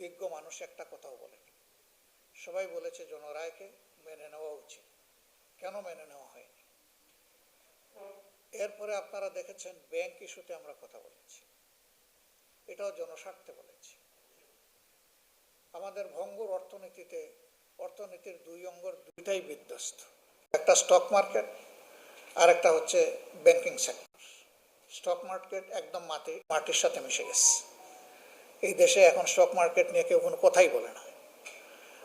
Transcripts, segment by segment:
বিজ্ঞ মানুষ একটা কথাও বলেন। সবাই বলেছে জনরায়কে মেনে নেওয়া উচিত। কেন মেনে নেওয়া হয়নি? এরপরে আপনারা দেখেছেন ব্যাংক ইস্যুতে আমরা কথা বলেছি, এটাও জনস্বার্থে বলেছি। আমাদের ভঙ্গুর অর্থনীতির দুই অঙ্গর দুইটাই বিধ্বস্ত, একটা স্টক মার্কেট আর একটা হচ্ছে ব্যাংকিং সেক্টর। স্টক মার্কেট একদম মাটির সাথে মিশে গেছে। এই দেশে এখন স্টক মার্কেট নিয়ে কেউ কোনো কথাই বলে না।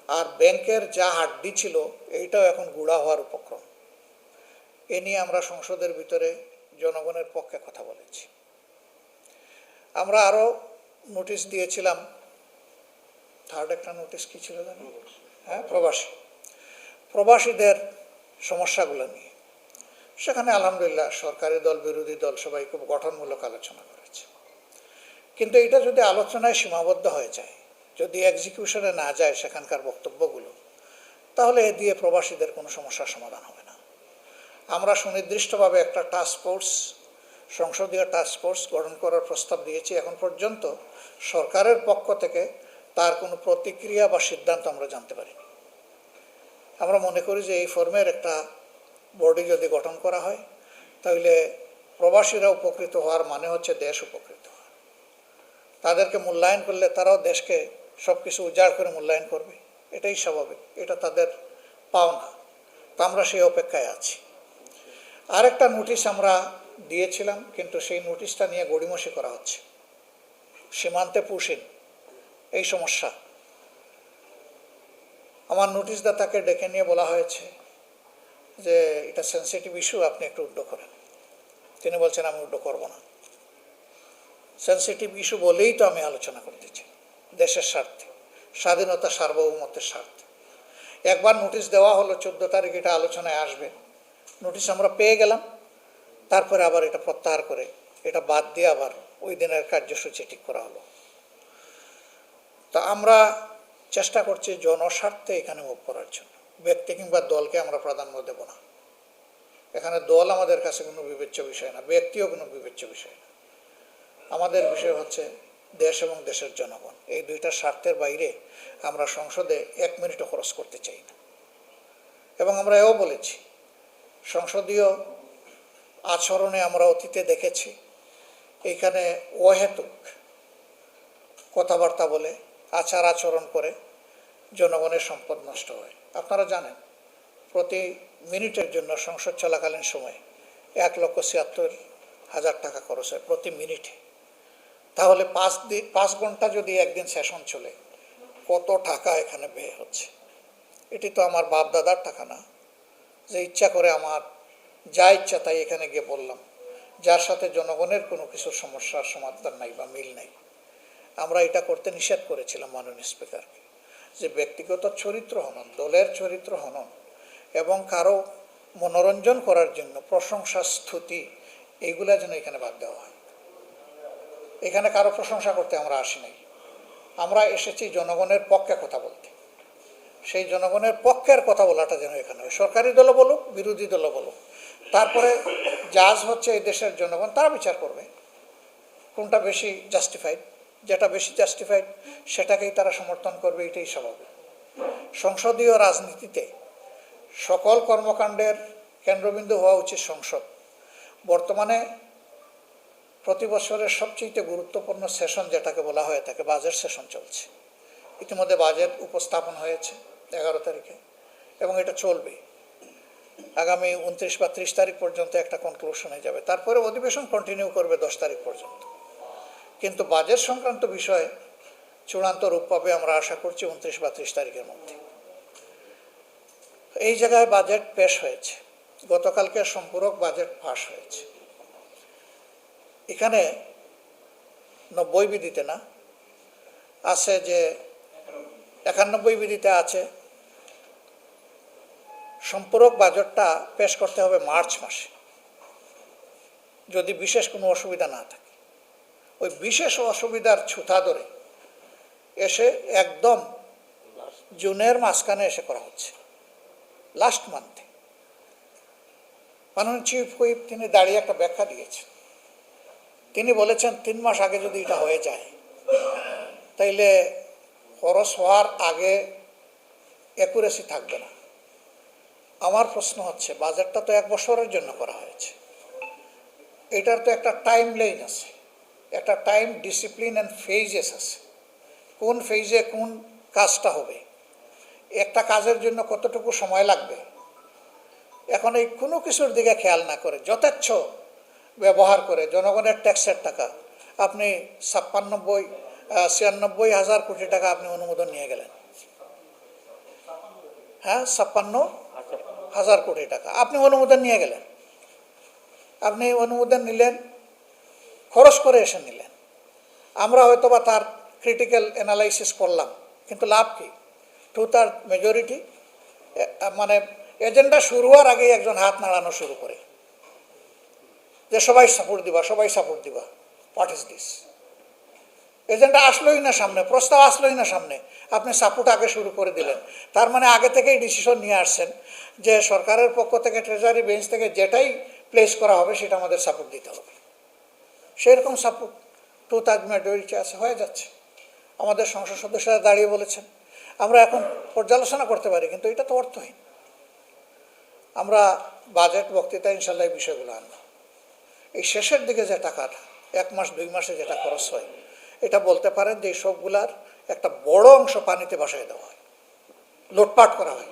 আর ব্যাংকের যা হাড্ডি ছিল এইটাও এখন গুঁড়া হওয়ার উপক্রম। এ নিয়ে আমরা সংসদের ভিতরে জনগণের পক্ষে কথা বলেছি। আমরা আরও নোটিশ দিয়েছিলাম, থার্ড একটা নোটিশ কী ছিল জানো? হ্যাঁ, প্রবাসীদের সমস্যাগুলো নিয়ে। সেখানে আলহামদুলিল্লাহ সরকারি দল বিরোধী দল সবাই খুব গঠনমূলক আলোচনা করেছে। কিন্তু এটা যদি আলোচনায় সীমাবদ্ধ হয়ে যায়, যদি এক্সিকিউশনে না যায় সেখানকার বক্তব্যগুলো, তাহলে এ দিয়ে প্রবাসীদের কোনো সমস্যার সমাধান হবে না। আমরা সুনির্দিষ্টভাবে একটা সংসদীয় টাস্ক ফোর্স গঠন করার প্রস্তাব দিয়েছি। এখন পর্যন্ত সরকারের পক্ষ থেকে তার কোনো প্রতিক্রিয়া বা সিদ্ধান্ত আমরা জানতে পারিনি। আমরা মনে করি যে এই ফর্মের একটা বডি যদি গঠন করা হয়, তাহলে প্রবাসীরা উপকৃত হওয়ার মানে হচ্ছে দেশ উপকৃত হওয়া। তাদেরকে মূল্যায়ন করলে তারাও দেশকে সব কিছু উজাড় করে মূল্যায়ন করবে, এটাই স্বাভাবিক, এটা তাদের পাওনা। তো আমরা সেই অপেক্ষায় আছি। আরেকটা নোটিশ আমরা দিয়েছিলাম, কিন্তু সেই নোটিশটা নিয়ে গড়িমসি করা হচ্ছে। সীমান্তে পুশিন এই সমস্যা। আমার নোটিশদাতাকে ডেকে নিয়ে বলা হয়েছে যে এটা সেন্সিটিভ ইস্যু, আপনি একটু উড্ড করেন। তিনি বলছেন আমি উড্ড করব না। সেন্সিটিভ ইস্যু বলেই তো আমি আলোচনা করতে চাই, দেশের স্বার্থে, স্বাধীনতা সার্বভৌমত্বের স্বার্থে। একবার নোটিশ দেওয়া হলো 14 তারিখ এটা আলোচনায় আসবে, নোটিশ আমরা পেয়ে গেলাম, তারপরে আবার এটা প্রত্যাহার করে এটা বাদ দিয়ে আবার ওই দিনের কার্যসূচি ঠিক করা হলো। তা আমরা চেষ্টা করছি জনস্বার্থে এখানে মুভ করার জন্য। ব্যক্তি কিংবা দলকে আমরা প্রাধান্য দেব না। এখানে দল আমাদের কাছে কোনো বিবেচ্য বিষয় না, ব্যক্তিও কোনো বিবেচ্য বিষয় না। আমাদের বিষয় হচ্ছে দেশ এবং দেশের জনগণ। এই দুইটা স্বার্থের বাইরে আমরা সংসদে 1 মিনিটও খরচ করতে চাই না। এবং আমরা এও বলেছি, সংসদীয় আচরণে আমরা অতীতে দেখেছি এইখানে অহেতুক কথাবার্তা বলে, আচার আচরণ করে জনগণের সম্পদ নষ্ট হয়। আপনারা জানেন প্রতি মিনিটের জন্য সংসদ চলাকালীন সময়ে 1,76,000 টাকা খরচ হয় প্রতি মিনিটে। তাহলে 5 ঘন্টা যদি একদিন সেশন চলে, কত টাকা এখানে ব্যয় হচ্ছে। এটি তো আমার বাপ দাদার টাকা না, যে ইচ্ছা করে আমার যা ইচ্ছা তাই এখানে গিয়ে বললাম, যার সাথে জনগণের কোনো কিছু সমস্যার সমাধান নাই বা মিল নাই। আমরা এটা করতে নিষেধ করেছিলাম মাননীয় স্পিকারকে, যে ব্যক্তিগত চরিত্র হনন, দলের চরিত্র হনন এবং কারো মনোরঞ্জন করার জন্য প্রশংসা স্তুতি এইগুলা যেন এখানে বাদ দেওয়া হয়। এখানে কারো প্রশংসা করতে আমরা আসি নাই, আমরা এসেছি জনগণের পক্ষে কথা বলতে। সেই জনগণের পক্ষের কথা বলাটা যেন এখানে হয়। সরকারি দলও বলুক, বিরোধী দলও বলুক, তারপরে জাজ হচ্ছে এই দেশের জনগণ, তারা বিচার করবে কোনটা বেশি জাস্টিফাইড। যেটা বেশি জাস্টিফাইড সেটাকেই তারা সমর্থন করবে, এটাই স্বাভাবিক। সংসদীয় রাজনীতিতে সকল কর্মকাণ্ডের কেন্দ্রবিন্দু হওয়া উচিত সংসদ। বর্তমানে প্রতি বছরের সবচেয়ে গুরুত্বপূর্ণ সেশন যেটাকে বলা হয় থাকে বাজেট সেশন চলছে। ইতিমধ্যে বাজেট উপস্থাপন হয়েছে 11 তারিখে এবং এটা চলবে আগামী 29 বা 30 তারিখ পর্যন্ত একটা কনক্লুশনে যাবে। তারপরে অধিবেশন কন্টিনিউ করবে 10 তারিখ পর্যন্ত। কিন্তু বাজেট সংক্রান্ত বিষয়ে চূড়ান্ত রূপ পাবে আমরা আশা করছি 29 বা 30 তারিখের মধ্যে। এই জায়গায় বাজেট পেশ হয়েছে, গতকালকে সম্পূরক বাজেট পাশ হয়েছে। এখানে 90 বিধিতে না আছে যে 91 বিধিতে আছে সম্পূরক বাজেটটা পেশ করতে হবে মার্চ মাসে, যদি বিশেষ কোনো অসুবিধা না থাকে। ওই বিশেষ অসুবিধার ছুতা ধরে এসে একদম জুনের মাঝখানে এসে করা হচ্ছে, লাস্ট মান্থে। মাননীয় চিফ হুইপ তিনি দাঁড়িয়ে একটা ব্যাখ্যা দিয়েছেন। তিনি বলেছেন 3 মাস আগে যদি এটা হয়ে যায় তাইলে খরচ হওয়ার আগে অ্যাকুরেসি থাকবে না। আমার প্রশ্ন হচ্ছে, বাজেটটা তো 1 বছরের জন্য করা হয়েছে, এটার তো একটা টাইম লাইন আছে, একটা টাইম ডিসিপ্লিন অ্যান্ড ফেজেস আছে, কোন ফেজে কোন কাজটা হবে, একটা কাজের জন্য কতটুকু সময় লাগবে। এখন এই কোনো কিছুর দিকে খেয়াল না করে যথেচ্ছ ব্যবহার করে জনগণের ট্যাক্সের টাকা আপনি 96 কোটি টাকা আপনি অনুমোদন নিয়ে গেলেন। হ্যাঁ, 56,000 কোটি টাকা আপনি অনুমোদন নিয়ে গেলেন। আপনি অনুমোদন নিলেন, খরচ করে এসে নিলেন। আমরা হয়তো বা তার ক্রিটিক্যাল অ্যানালাইসিস করলাম, কিন্তু লাভ কি? 2/3 মেজরিটি, মানে এজেন্ডা শুরু হওয়ার আগেই একজন হাত নাড়ানো শুরু করে যে সবাই সাপোর্ট দিবা, সবাই সাপোর্ট দিবা। What is this? এজেন্ডা আসলোই না সামনে, প্রস্তাব আসলোই না সামনে, আপনি সাপোর্ট আগে শুরু করে দিলেন। তার মানে আগে থেকেই ডিসিশন নিয়ে আসছেন যে সরকারের পক্ষ থেকে, ট্রেজারি বেঞ্চ থেকে যেটাই প্লেস করা হবে সেটা আমাদের সাপোর্ট দিতে হবে। সেরকম সাপোর্ট 2/3 মেজরিটি আছে, হয়ে যাচ্ছে। আমাদের সংসদ সদস্যরা দাঁড়িয়ে বলেছেন, আমরা এখন পর্যালোচনা করতে পারি, কিন্তু এটা তো অর্থহীন। আমরা বাজেট বক্তৃতা ইনশাল্লাহ এই বিষয়গুলো আনব। এই শেষের দিকে যে টাকাটা 1 মাস 2 মাসে যেটা খরচ হয়, এটা বলতে পারেন যে এই সবগুলার একটা বড় অংশ পানিতে ভাসায় দেওয়া হয়, লুটপাট করা হয়।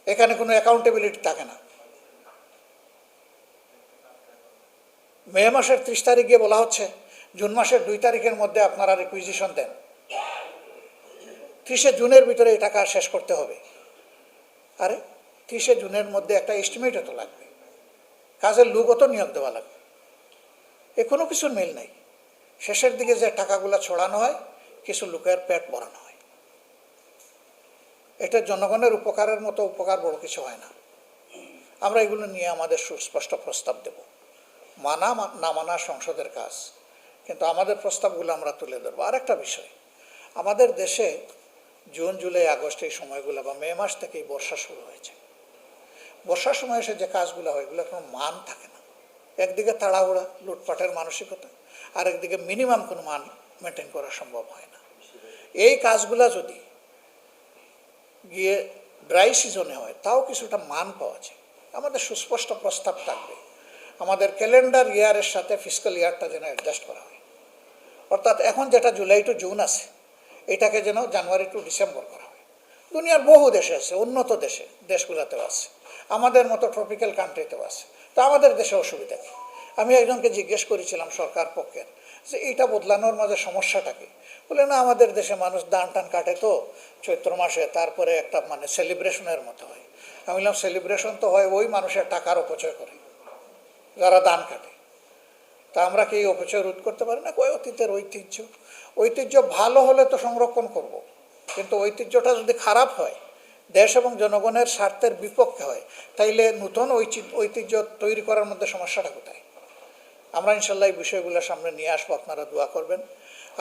এখানে কোনো অ্যাকাউন্টেবিলিটি থাকে না। মে মাসের 30 তারিখ গিয়ে বলা হচ্ছে জুন মাসের 2 তারিখের মধ্যে আপনারা রিকুইজিশন দেন, 30 জুনের ভিতরে এই টাকা শেষ করতে হবে। আরে 30 জুনের মধ্যে একটা এস্টিমেটও তো লাগবে, কাজের লোকও তো নিয়োগ দেওয়া লাগবে। এ কোনো কিছুর মিল নাই। শেষের দিকে যে টাকাগুলো ছড়ানো হয়, কিছু লোকের পেট ভরানো হয়। এটা জনগণের উপকারের মতো উপকার বড় কিছু হয় না। আমরা এগুলো নিয়ে আমাদের সুস্পষ্ট প্রস্তাব দেব। মানা না মানা সংসদের কাজ, কিন্তু আমাদের প্রস্তাবগুলো আমরা তুলে ধরবো। আরেকটা বিষয়, আমাদের দেশে জুন জুলাই আগস্ট এই সময়গুলো বা মে মাস থেকেই বর্ষা শুরু হয়েছে। বর্ষার সময় এসে যে কাজগুলো হয়, এগুলো কোনো মান থাকে না। একদিকে তাড়াহুড়া, লুটপাটের মানসিকতা, আর একদিকে মিনিমাম কোনো মান মেনটেন করা সম্ভব হয় না। এই কাজগুলা যদি গিয়ে ড্রাই সিজনে হয়, তাও কিছুটা মান পাওয়া যায়। আমাদের সুস্পষ্ট প্রস্তাব থাকবে, আমাদের ক্যালেন্ডার ইয়ারের সাথে ফিসক্যাল ইয়ারটা যেন অ্যাডজাস্ট করা হয়। অর্থাৎ এখন যেটা জুলাই টু জুন আছে, এটাকে যেন জানুয়ারি টু ডিসেম্বর করা হয়। দুনিয়ার বহু দেশে আছে, উন্নত দেশগুলোতেও আছে, আমাদের মতো ট্রপিক্যাল কান্ট্রিতেও আছে। তো আমাদের দেশে অসুবিধা কী? আমি একজনকে জিজ্ঞেস করেছিলাম সরকার পক্ষের, যে এইটা বদলানোর মাঝে সমস্যাটা কী? বলে না, আমাদের দেশে মানুষ দান টান কাটে তো চৈত্র মাসে, তারপরে একটা মানে সেলিব্রেশনের মতো হয়। আমি বললাম, সেলিব্রেশন তো হয় ওই মানুষের টাকার অপচয় করে যারা দান কাটে। তা আমরা কি এই অপচয় রোধ করতে পারি না? কই, অতীতের ঐতিহ্য ভালো হলে তো সংরক্ষণ করব, কিন্তু ঐতিহ্যটা যদি খারাপ হয়, দেশ এবং জনগণের স্বার্থের বিপক্ষে হয়, তাইলে নতুন ঐতিহ্য তৈরি করার মধ্যে সমস্যাটা কোথায়? আমরা ইনশাল্লাহ এই বিষয়গুলো সামনে নিয়ে আসবো, আপনারা দোয়া করবেন।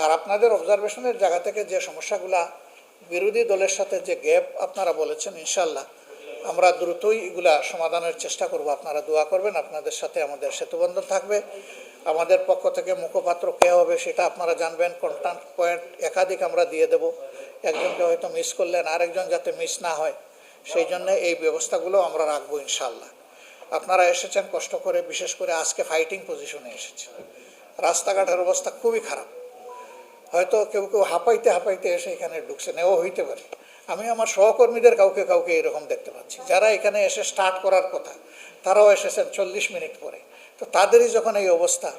আর আপনাদের অবজারভেশনের জায়গা থেকে যে সমস্যাগুলা, বিরোধী দলের সাথে যে গ্যাপ আপনারা বলেছেন, ইনশাল্লাহ আমরা দ্রুতই এগুলা সমাধানের চেষ্টা করব। আপনারা দোয়া করবেন, আপনাদের সাথে আমাদের সেতুবন্ধন থাকবে। আমাদের পক্ষ থেকে মুখপাত্র কে হবে সেটা আপনারা জানবেন, কন্টাক্ট পয়েন্ট একাধিক আমরা দিয়ে দেব। একজনকে হয়তো মিস করলেন, আরেকজন যাতে মিস না হয় সেই জন্য এই ব্যবস্থাগুলো আমরা রাখবো ইনশাল্লাহ। আপনারা এসেছেন কষ্ট করে, বিশেষ করে আজকে ফাইটিং পজিশনে এসেছেন। রাস্তাঘাটের অবস্থা খুবই খারাপ, হয়তো কেউ কেউ হাঁপাইতে হাঁপাইতে এসে এখানে ঢুকছেন, এও হইতে পারে। আমি আমার সহকর্মীদের কাউকে কাউকে এরকম দেখতে পাচ্ছি, যারা এখানে এসে স্টার্ট করার কথা তারাও এসেছেন 40 মিনিট পরে। তো তাদেরই যখন এই অবস্থা,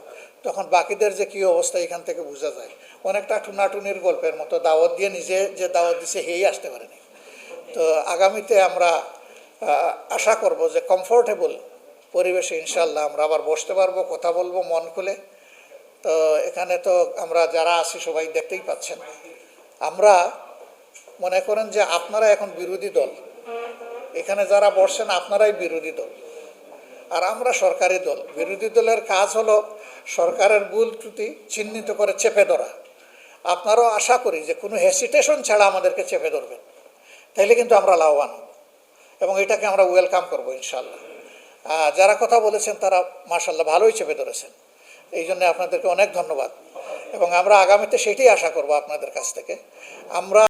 তখন বাকিদের যে কী অবস্থা এখান থেকে বোঝা যায়। অনেকটা টুনাটুনির গল্পের মতো, দাওয়াত দিয়ে নিজে যে দাওয়াত দিছে হেই আসতে পারেনি। তো আগামীতে আমরা আশা করব যে কমফোর্টেবল পরিবেশে ইনশাল্লাহ আমরা আবার বসতে পারবো, কথা বলবো মন খুলে। তো এখানে তো আমরা যারা আছি সবাই দেখতেই পাচ্ছেন। আমরা মনে করেন যে আপনারা এখন বিরোধী দল, এখানে যারা বসছেন আপনারাই বিরোধী দল, আর আমরা সরকারি দল। বিরোধী দলের কাজ হলো সরকারের ভুল ত্রুটি চিহ্নিত করে চেপে ধরা। আপনারাও আশা করি যে কোনো হেসিটেশন ছাড়া আমাদেরকে চেপে ধরবেন, তাইলে কিন্তু আমরা লাভবান হব এবং এটাকে আমরা ওয়েলকাম করবো ইনশাল্লাহ। যারা কথা বলেছেন তারা মাশাআল্লাহ ভালোই চেপে ধরেছেন, এই জন্য আপনাদেরকে অনেক ধন্যবাদ। এবং আমরা আগামীতে সেটাই আশা করব আপনাদের কাছ থেকে। আমরা